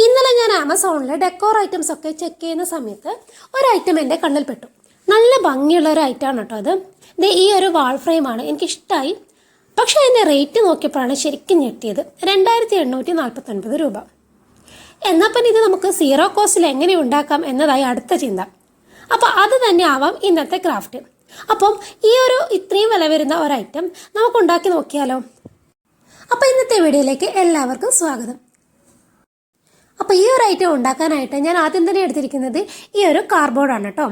ഇന്നലെ ഞാൻ ആമസോണിൽ ഡെക്കോർ ഐറ്റംസ് ഒക്കെ ചെക്ക് ചെയ്യുന്ന സമയത്ത് ഒരു ഐറ്റം എൻ്റെ കണ്ണിൽ പെട്ടു. നല്ല ഭംഗിയുള്ള ഒരു ഐറ്റമാണ് കേട്ടോ അത്. ഈ ഒരു വാൾ ഫ്രെയിമാണ്, എനിക്കിഷ്ടമായി. പക്ഷേ അതിൻ്റെ റേറ്റ് നോക്കിയപ്പോഴാണ് ശരിക്കും ഞെട്ടിയത്. 2849 രൂപ. എന്നാൽ പിന്നെ ഇത് നമുക്ക് സീറോ കോസ്റ്റിൽ എങ്ങനെ ഉണ്ടാക്കാം എന്നതായി അടുത്ത ചിന്ത. അപ്പോൾ അത് തന്നെ ആവാം ഇന്നത്തെ ക്രാഫ്റ്റ്. അപ്പം ഈ ഒരു ഇത്രയും വില വരുന്ന ഒരു ഐറ്റം നമുക്ക് ഉണ്ടാക്കി നോക്കിയാലോ? അപ്പോൾ ഇന്നത്തെ വീഡിയോയിലേക്ക് എല്ലാവർക്കും സ്വാഗതം. അപ്പോൾ ഈ ഒരു ഐറ്റം ഉണ്ടാക്കാനായിട്ട് ഞാൻ ആദ്യം തന്നെ എടുത്തിരിക്കുന്നത് ഈ ഒരു കാർഡ്ബോർഡാണ് കേട്ടോ.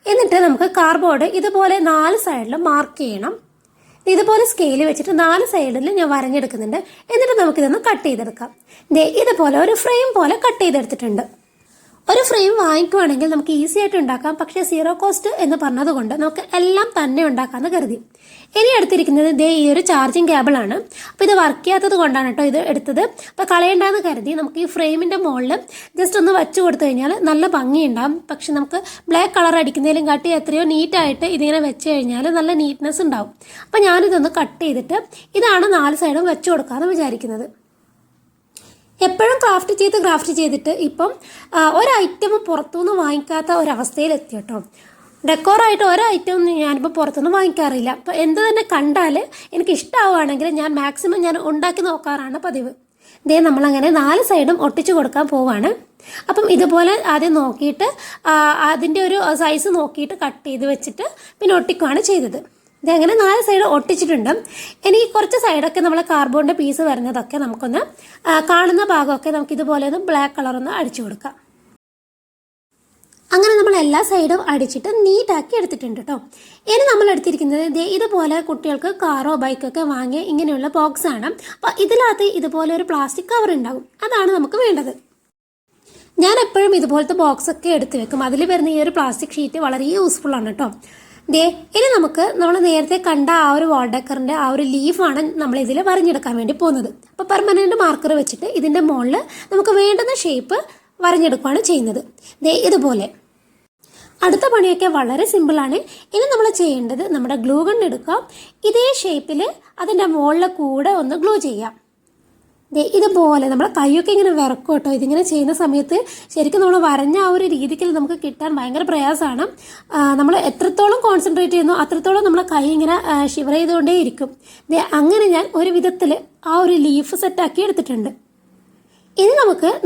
എന്നിട്ട് നമുക്ക് കാർഡ്ബോർഡ് ഇതുപോലെ 4 സൈഡിലും മാർക്ക് ചെയ്യണം. ഇതുപോലെ സ്കെയിൽ വെച്ചിട്ട് 4 സൈഡിൽ ഞാൻ വരഞ്ഞെടുക്കുന്നുണ്ട്. എന്നിട്ട് നമുക്കിതൊന്ന് കട്ട് ചെയ്തെടുക്കാം. ഇതുപോലെ ഒരു ഫ്രെയിം പോലെ കട്ട് ചെയ്തെടുത്തിട്ടുണ്ട്. ഒരു ഫ്രെയിം വാങ്ങിക്കുവാണെങ്കിൽ നമുക്ക് ഈസി ആയിട്ട് ഉണ്ടാക്കാം. പക്ഷേ സീറോ കോസ്റ്റ് എന്ന് പറഞ്ഞതുകൊണ്ട് നമുക്ക് എല്ലാം തന്നെ ഉണ്ടാക്കാമെന്ന് കരുതി. ഇനി എടുത്തിരിക്കുന്നത് ഈ ഒരു ചാർജിങ് കേബിളാണ്. അപ്പോൾ ഇത് വർക്ക് ചെയ്യാത്തത് കൊണ്ടാണ് കേട്ടോ ഇത് എടുത്തത്. അപ്പോൾ കളയണ്ടെന്ന് കരുതി നമുക്ക് ഈ ഫ്രെയിമിൻ്റെ മുകളിൽ ജസ്റ്റ് ഒന്ന് വെച്ച് കൊടുത്തു കഴിഞ്ഞാൽ നല്ല ഭംഗിയുണ്ടാകും. പക്ഷെ നമുക്ക് ബ്ലാക്ക് കളർ അടിക്കുന്നതിലും കാട്ടി എത്രയോ നീറ്റായിട്ട് ഇതിങ്ങനെ വെച്ച് കഴിഞ്ഞാൽ നല്ല നീറ്റ്നെസ് ഉണ്ടാവും. അപ്പോൾ ഞാനിതൊന്ന് കട്ട് ചെയ്തിട്ട് ഇതാണ് 4 സൈഡും വെച്ച് കൊടുക്കാമെന്ന് വിചാരിക്കുന്നത്. എപ്പോഴും ക്രാഫ്റ്റ് ചെയ്തിട്ട് ഇപ്പം ഒരു ഐറ്റം പുറത്തുനിന്ന് വാങ്ങിക്കാത്ത ഒരവസ്ഥയിലെത്തി കേട്ടോ. ഡെക്കോറായിട്ട് ഒരു ഐറ്റം ഞാനിപ്പോൾ പുറത്തുനിന്ന് വാങ്ങിക്കാറില്ല. അപ്പോൾ എന്ത് തന്നെ കണ്ടാൽ എനിക്ക് ഇഷ്ടമാവുകയാണെങ്കിൽ ഞാൻ മാക്സിമം ഞാൻ ഉണ്ടാക്കി നോക്കാറാണ് പതിവ്. നമ്മളങ്ങനെ 4 സൈഡും ഒട്ടിച്ച് കൊടുക്കാൻ പോവാണ്. അപ്പം ഇതുപോലെ ആദ്യം നോക്കിയിട്ട് അതിൻ്റെ ഒരു സൈസ് നോക്കിയിട്ട് കട്ട് ചെയ്ത് വെച്ചിട്ട് പിന്നെ ഒട്ടിക്കുകയാണ് ചെയ്തത്. ഇതങ്ങനെ 4 സൈഡ് ഒട്ടിച്ചിട്ടുണ്ട്. ഇനി കുറച്ച് സൈഡൊക്കെ നമ്മൾ കാർഡ്ബോർഡിൻ്റെ പീസ് വരുന്നതൊക്കെ നമുക്കൊന്ന് കാണുന്ന ഭാഗമൊക്കെ നമുക്ക് ഇതുപോലെ ഒന്ന് ബ്ലാക്ക് കളറൊന്ന് അടിച്ചു കൊടുക്കാം. അങ്ങനെ നമ്മൾ എല്ലാ സൈഡും അടിച്ചിട്ട് നീറ്റാക്കി എടുത്തിട്ടുണ്ട് കേട്ടോ. ഇനി നമ്മൾ എടുത്തിരിക്കുന്നത് ഇതുപോലെ കുട്ടികൾക്ക് കാറോ ബൈക്കൊക്കെ വാങ്ങിയ ഇങ്ങനെയുള്ള ബോക്സ് ആണ്. അപ്പോൾ ഇതിനകത്ത് ഇതുപോലെ ഒരു പ്ലാസ്റ്റിക് കവർ ഉണ്ടാകും. അതാണ് നമുക്ക് വേണ്ടത്. ഞാൻ എപ്പോഴും ഇതുപോലത്തെ ബോക്സൊക്കെ എടുത്ത് വെക്കും. അതിൽ വരുന്ന ഈ ഒരു പ്ലാസ്റ്റിക് ഷീറ്റ് വളരെ യൂസ്ഫുള്ളാണ് കേട്ടോ. ഇനി നമ്മൾ നേരത്തെ കണ്ട ആ ഒരു വാൾ ഡെക്കറിൻ്റെ ആ ഒരു ലീഫാണ് നമ്മൾ ഇതിൽ വരഞ്ഞെടുക്കാൻ വേണ്ടി പോകുന്നത്. അപ്പോൾ പെർമനൻറ്റ് മാർക്കർ വെച്ചിട്ട് ഇതിൻ്റെ മുകളിൽ നമുക്ക് വേണ്ടുന്ന ഷേപ്പ് വരഞ്ഞെടുക്കുകയാണ് ചെയ്യുന്നത്. ഇതുപോലെ. അടുത്ത പണിയൊക്കെ വളരെ സിമ്പിളാണ്. ഇനി നമ്മൾ ചെയ്യേണ്ടത് നമ്മുടെ ഗ്ലൂ ഗൺ എടുക്കാം. ഇതേ ഷേപ്പിൽ അതിൻ്റെ മുകളിൽ കൂടെ ഒന്ന് ഗ്ലൂ ചെയ്യാം. ഇതുപോലെ നമ്മുടെ കൈയൊക്കെ ഇങ്ങനെ വിറക്കും കേട്ടോ. ഇതിങ്ങനെ ചെയ്യുന്ന സമയത്ത് ശരിക്കും നമ്മൾ വരഞ്ഞ ആ ഒരു രീതിക്ക് നമുക്ക് കിട്ടാൻ ഭയങ്കര പ്രയാസമാണ്. നമ്മൾ എത്രത്തോളം കോൺസെൻട്രേറ്റ് ചെയ്യുന്നു അത്രത്തോളം നമ്മളെ കൈ ഇങ്ങനെ ഷിവർ ചെയ്തുകൊണ്ടേ ഇരിക്കും. അങ്ങനെ ഞാൻ ഒരു വിധത്തിൽ ആ ഒരു ലീഫ് സെറ്റാക്കി എടുത്തിട്ടുണ്ട്. ഇനി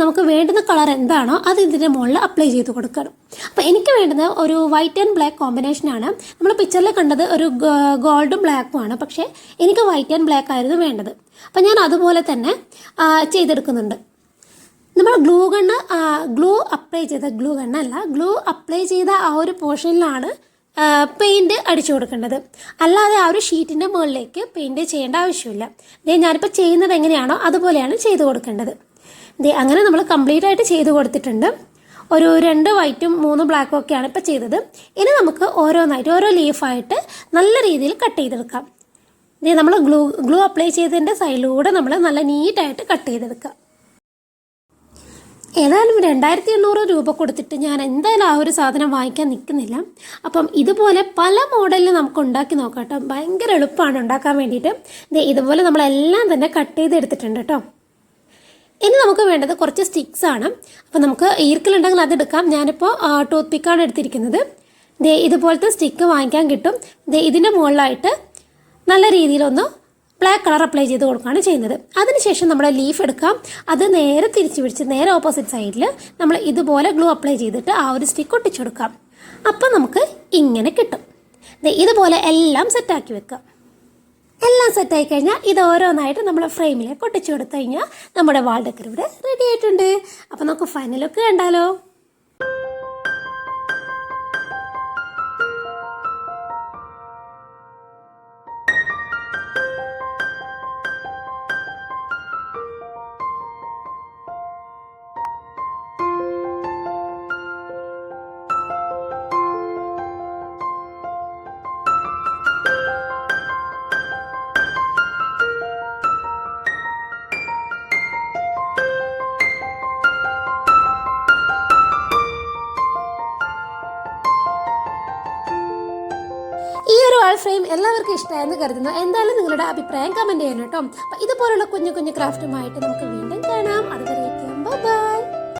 നമുക്ക് വേണ്ടുന്ന കളർ എന്താണോ അത് ഇതിൻ്റെ മുകളിൽ അപ്ലൈ ചെയ്ത് കൊടുക്കണം. അപ്പോൾ എനിക്ക് വേണ്ടുന്നത് ഒരു വൈറ്റ് ആൻഡ് ബ്ലാക്ക് കോമ്പിനേഷനാണ്. നമ്മൾ പിക്ചറിൽ കണ്ടത് ഒരു ഗോൾഡും ബ്ലാക്കും ആണ്. പക്ഷേ എനിക്ക് വൈറ്റ് ആൻഡ് ബ്ലാക്ക് ആയിരുന്നു വേണ്ടത്. അപ്പം ഞാൻ അതുപോലെ തന്നെ ചെയ്തെടുക്കുന്നുണ്ട്. നമ്മൾ ഗ്ലൂ അപ്ലൈ ചെയ്ത ആ ഒരു പോർഷനിലാണ് പെയിൻറ്റ് അടിച്ചു കൊടുക്കേണ്ടത്. അല്ലാതെ ആ ഒരു ഷീറ്റിൻ്റെ മുകളിലേക്ക് പെയിൻറ്റ് ചെയ്യേണ്ട ആവശ്യമില്ല. ഞാനിപ്പോൾ ചെയ്യുന്നത് എങ്ങനെയാണോ അതുപോലെയാണ് ചെയ്ത് കൊടുക്കേണ്ടത്. അങ്ങനെ നമ്മൾ കംപ്ലീറ്റ് ആയിട്ട് ചെയ്ത് കൊടുത്തിട്ടുണ്ട്. ഒരു 2 വൈറ്റും 3 ബ്ലാക്കും ഒക്കെയാണ് ഇപ്പോൾ ചെയ്തത്. ഇനി നമുക്ക് ഓരോന്നായിട്ട് ഓരോ ലീഫായിട്ട് നല്ല രീതിയിൽ കട്ട് ചെയ്തെടുക്കാം. നമ്മൾ ഗ്ലൂ അപ്ലൈ ചെയ്തതിൻ്റെ സൈഡിലൂടെ നമ്മൾ നല്ല നീറ്റായിട്ട് കട്ട് ചെയ്തെടുക്കാം. ഏതായാലും 2800 രൂപ കൊടുത്തിട്ട് ഞാൻ എന്തായാലും ആ ഒരു സാധനം വാങ്ങിക്കാൻ നിൽക്കുന്നില്ല. അപ്പം ഇതുപോലെ പല മോഡലിൽ നമുക്ക് ഉണ്ടാക്കി നോക്കാം കേട്ടോ. ഭയങ്കര എളുപ്പമാണ് ഉണ്ടാക്കാൻ വേണ്ടിയിട്ട്. ഇതുപോലെ നമ്മളെല്ലാം തന്നെ കട്ട് ചെയ്തെടുത്തിട്ടുണ്ട് കേട്ടോ. ഇനി നമുക്ക് വേണ്ടത് കുറച്ച് സ്റ്റിക്സ് ആണ്. അപ്പോൾ നമുക്ക് ഈർക്കലുണ്ടെങ്കിൽ അതെടുക്കാം. ഞാനിപ്പോൾ ടൂത്ത് പിക്കാണ് എടുത്തിരിക്കുന്നത്. ഇതുപോലത്തെ സ്റ്റിക്ക് വാങ്ങിക്കാൻ കിട്ടും. ഇതിൻ്റെ മുകളിലായിട്ട് നല്ല രീതിയിലൊന്ന് ബ്ലാക്ക് കളർ അപ്ലൈ ചെയ്ത് കൊടുക്കുകയാണ് ചെയ്യുന്നത്. അതിനുശേഷം നമ്മൾ ലീഫ് എടുക്കാം. അത് നേരെ തിരിച്ച് പിടിച്ച് നേരെ ഓപ്പോസിറ്റ് സൈഡിൽ നമ്മൾ ഇതുപോലെ ഗ്ലൂ അപ്ലൈ ചെയ്തിട്ട് ആ ഒരു സ്റ്റിക്ക് ഒട്ടിച്ചു കൊടുക്കാം. അപ്പം നമുക്ക് ഇങ്ങനെ കിട്ടും. ഇതുപോലെ എല്ലാം സെറ്റാക്കി വെക്കാം. എല്ലാം സെറ്റായി കഴിഞ്ഞാൽ ഇത് ഓരോന്നായിട്ട് നമ്മൾ ഫ്രെയിമിലേക്ക് ഒട്ടിച്ചു കൊടുത്തു കഴിഞ്ഞാൽ നമ്മുടെ വാൾ ഡെക്കർ ഇവിടെ റെഡി ആയിട്ടുണ്ട്. അപ്പോൾ നമുക്ക് ഫൈനൽ ലുക്ക് കണ്ടാലോ? ഈ ഒരു വാൾ ഫ്രെയിം എല്ലാവർക്കും ഇഷ്ടമായെന്ന് കരുതുന്നു. എന്തായാലും നിങ്ങളുടെ അഭിപ്രായം കമൻറ്റ് ചെയ്യണം കേട്ടോ. അപ്പോൾ ഇതുപോലുള്ള കുഞ്ഞു ക്രാഫ്റ്റുമായിട്ട് നമുക്ക് വീണ്ടും കാണാം. അതുവരെ